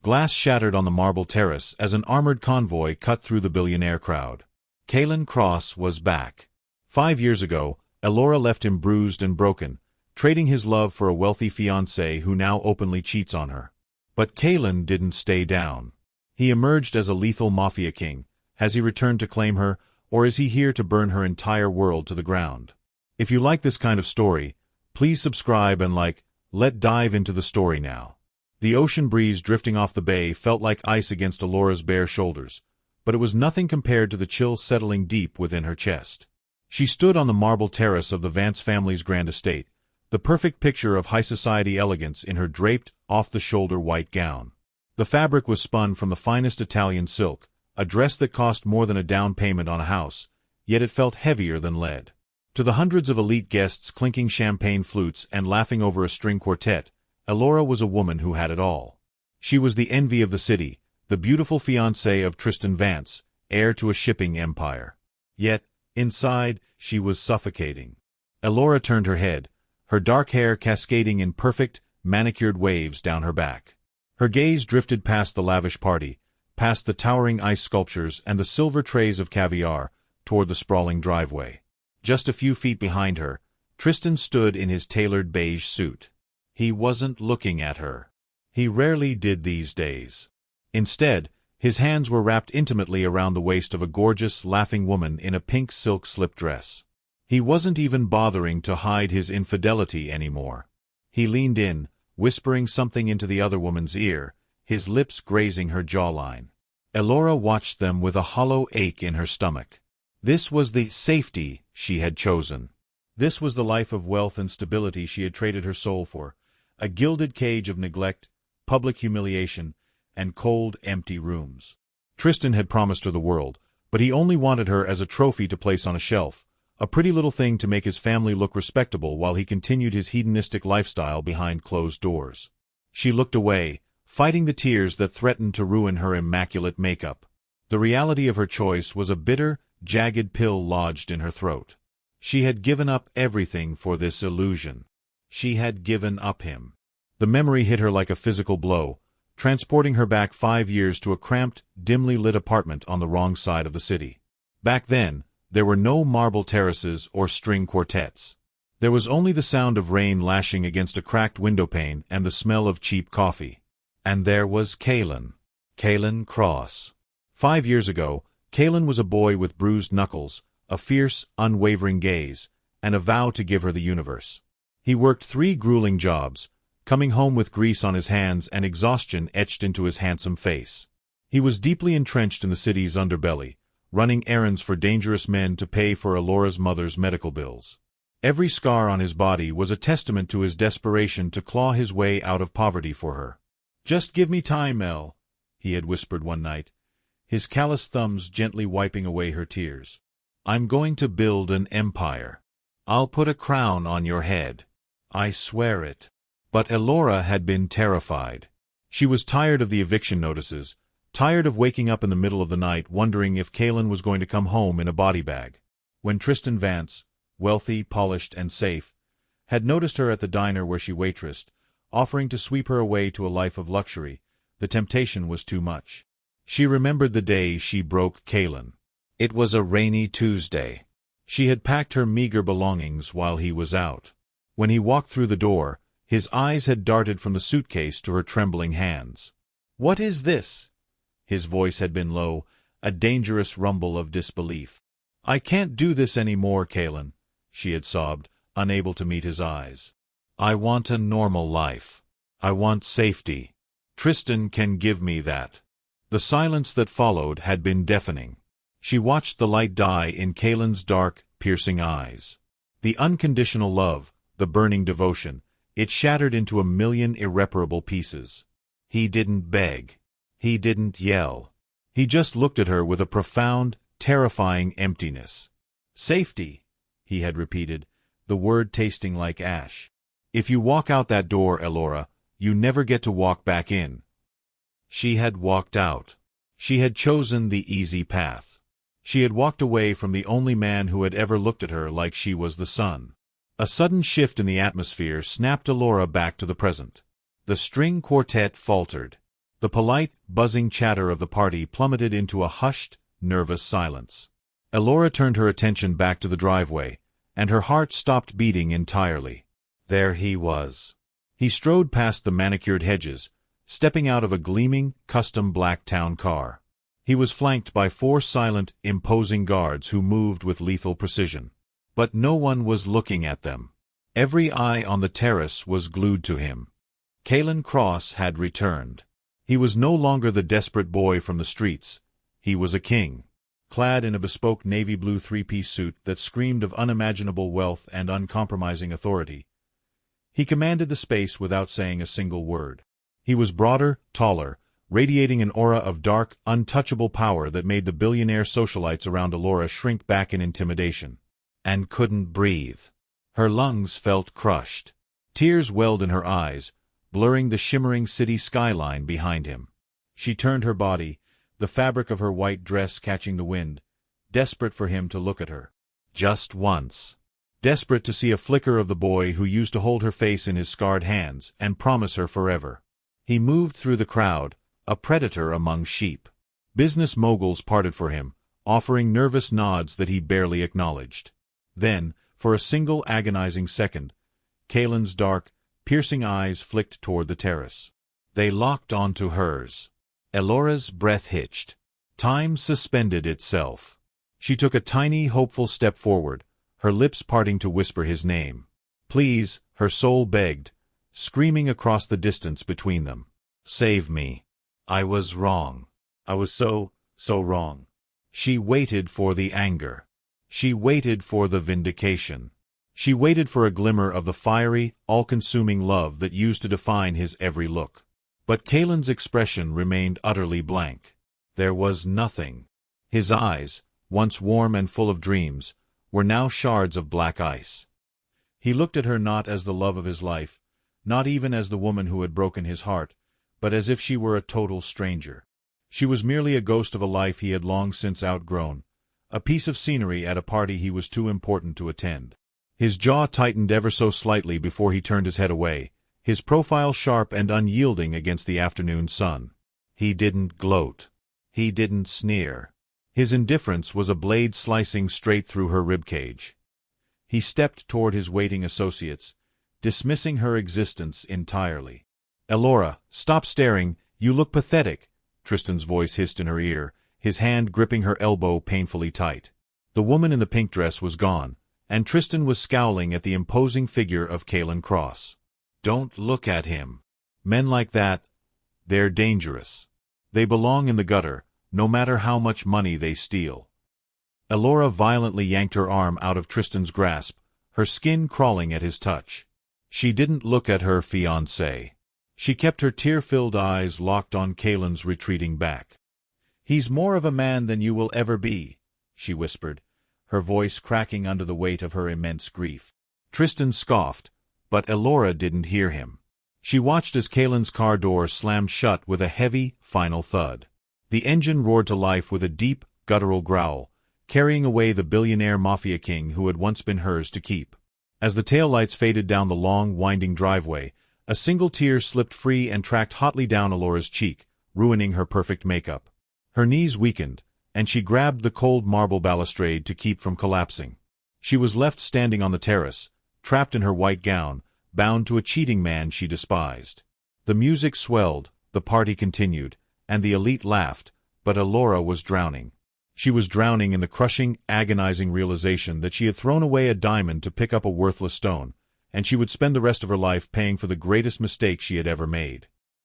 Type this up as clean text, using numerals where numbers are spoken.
Glass shattered on the marble terrace as an armored convoy cut through the Billionaire crowd. Kaelen Cross was back. 5 years ago, Elora left him bruised and broken, trading his love for a wealthy fiancé who now openly cheats on her. But Kaelen didn't stay down. He emerged as a lethal Mafia king. Has he returned to claim her, or is he here to burn her entire world to the ground? If you like this kind of story, please subscribe and let's dive into the story now. The ocean breeze drifting off the bay felt like ice against Elora's bare shoulders, but it was nothing compared to the chill settling deep within her chest. She stood on the marble terrace of the Vance family's grand estate, the perfect picture of high society elegance in her draped, off-the-shoulder white gown. The fabric was spun from the finest Italian silk, a dress that cost more than a down payment on a house, yet it felt heavier than lead. To the hundreds of elite guests clinking champagne flutes and laughing over a string quartet, Elora was a woman who had it all. She was the envy of the city, the beautiful fiancée of Tristan Vance, heir to a shipping empire. Yet, inside, she was suffocating. Elora turned her head, her dark hair cascading in perfect, manicured waves down her back. Her gaze drifted past the lavish party, past the towering ice sculptures and the silver trays of caviar, toward the sprawling driveway. Just a few feet behind her, Tristan stood in his tailored beige suit. He wasn't looking at her. He rarely did these days. Instead, his hands were wrapped intimately around the waist of a gorgeous, laughing woman in a pink silk slip dress. He wasn't even bothering to hide his infidelity anymore. He leaned in, whispering something into the other woman's ear, his lips grazing her jawline. Elora watched them with a hollow ache in her stomach. This was the safety she had chosen. This was the life of wealth and stability she had traded her soul for, a gilded cage of neglect, public humiliation, and cold, empty rooms. Tristan had promised her the world, but he only wanted her as a trophy to place on a shelf, a pretty little thing to make his family look respectable while he continued his hedonistic lifestyle behind closed doors. She looked away, fighting the tears that threatened to ruin her immaculate makeup. The reality of her choice was a bitter, jagged pill lodged in her throat. She had given up everything for this illusion. She had given up him. The memory hit her like a physical blow, transporting her back 5 years to a cramped, dimly lit apartment on the wrong side of the city. Back then, there were no marble terraces or string quartets. There was only the sound of rain lashing against a cracked windowpane and the smell of cheap coffee. And there was Kaelen Cross. 5 years ago, Kaelen was a boy with bruised knuckles, a fierce, unwavering gaze, and a vow to give her the universe. He worked 3 grueling jobs, coming home with grease on his hands and exhaustion etched into his handsome face. He was deeply entrenched in the city's underbelly, running errands for dangerous men to pay for Elora's mother's medical bills. Every scar on his body was a testament to his desperation to claw his way out of poverty for her. "Just give me time, El," he had whispered one night, his callous thumbs gently wiping away her tears. "I'm going to build an empire. I'll put a crown on your head. I swear it." But Elora had been terrified. She was tired of the eviction notices, tired of waking up in the middle of the night wondering if Kaelen was going to come home in a body bag. When Tristan Vance, wealthy, polished, and safe, had noticed her at the diner where she waitressed, offering to sweep her away to a life of luxury, the temptation was too much. She remembered the day she broke Kaelen. It was a rainy Tuesday. She had packed her meager belongings while he was out. When he walked through the door, his eyes had darted from the suitcase to her trembling hands. "What is this?" His voice had been low, a dangerous rumble of disbelief. "I can't do this any more, Kaelen," she had sobbed, unable to meet his eyes. "I want a normal life. I want safety. Tristan can give me that." The silence that followed had been deafening. She watched the light die in Kaelen's dark, piercing eyes. The unconditional love, the burning devotion, it shattered into a million irreparable pieces. He didn't beg. He didn't yell. He just looked at her with a profound, terrifying emptiness. "Safety," he had repeated, the word tasting like ash. "If you walk out that door, Elora, you never get to walk back in." She had walked out. She had chosen the easy path. She had walked away from the only man who had ever looked at her like she was the sun. A sudden shift in the atmosphere snapped Elora back to the present. The string quartet faltered. The polite, buzzing chatter of the party plummeted into a hushed, nervous silence. Elora turned her attention back to the driveway, and her heart stopped beating entirely. There he was. He strode past the manicured hedges, stepping out of a gleaming, custom black town car. He was flanked by 4 silent, imposing guards who moved with lethal precision. But no one was looking at them. Every eye on the terrace was glued to him. Kaelen Cross had returned. He was no longer the desperate boy from the streets. He was a king, clad in a bespoke navy blue 3-piece suit that screamed of unimaginable wealth and uncompromising authority. He commanded the space without saying a single word. He was broader, taller, radiating an aura of dark, untouchable power that made the billionaire socialites around Elora shrink back in intimidation. And couldn't breathe. Her lungs felt crushed. Tears welled in her eyes, blurring the shimmering city skyline behind him. She turned her body, the fabric of her white dress catching the wind, desperate for him to look at her. Just once. Desperate to see a flicker of the boy who used to hold her face in his scarred hands and promise her forever. He moved through the crowd, a predator among sheep. Business moguls parted for him, offering nervous nods that he barely acknowledged. Then, for a single agonizing second, Kaelen's dark, piercing eyes flicked toward the terrace. They locked onto hers. Elora's breath hitched. Time suspended itself. She took a tiny, hopeful step forward, her lips parting to whisper his name. Please, her soul begged, screaming across the distance between them. Save me. I was wrong. I was so wrong. She waited for the anger. She waited for the vindication. She waited for a glimmer of the fiery, all-consuming love that used to define his every look. But Kaelen's expression remained utterly blank. There was nothing. His eyes, once warm and full of dreams, were now shards of black ice. He looked at her not as the love of his life, not even as the woman who had broken his heart, but as if she were a total stranger. She was merely a ghost of a life he had long since outgrown, a piece of scenery at a party he was too important to attend. His jaw tightened ever so slightly before he turned his head away, his profile sharp and unyielding against the afternoon sun. He didn't gloat. He didn't sneer. His indifference was a blade slicing straight through her ribcage. He stepped toward his waiting associates, dismissing her existence entirely. Elora, stop staring, you look pathetic, Tristan's voice hissed in her ear, his hand gripping her elbow painfully tight. The woman in the pink dress was gone, and Tristan was scowling at the imposing figure of Kaelen Cross. Don't look at him. Men like that, they're dangerous. They belong in the gutter, no matter how much money they steal. Elora violently yanked her arm out of Tristan's grasp, her skin crawling at his touch. She didn't look at her fiancé. She kept her tear-filled eyes locked on Kaelen's retreating back. He's more of a man than you will ever be, she whispered, her voice cracking under the weight of her immense grief. Tristan scoffed, but Elora didn't hear him. She watched as Kaelen's car door slammed shut with a heavy, final thud. The engine roared to life with a deep, guttural growl, carrying away the billionaire Mafia king who had once been hers to keep. As the taillights faded down the long, winding driveway, a single tear slipped free and tracked hotly down Elora's cheek, ruining her perfect makeup. Her knees weakened, and she grabbed the cold marble balustrade to keep from collapsing. She was left standing on the terrace, trapped in her white gown, bound to a cheating man she despised. The music swelled, the party continued, and the elite laughed, but Elora was drowning. She was drowning in the crushing, agonizing realization that she had thrown away a diamond to pick up a worthless stone, and she would spend the rest of her life paying for the greatest mistake she had ever made.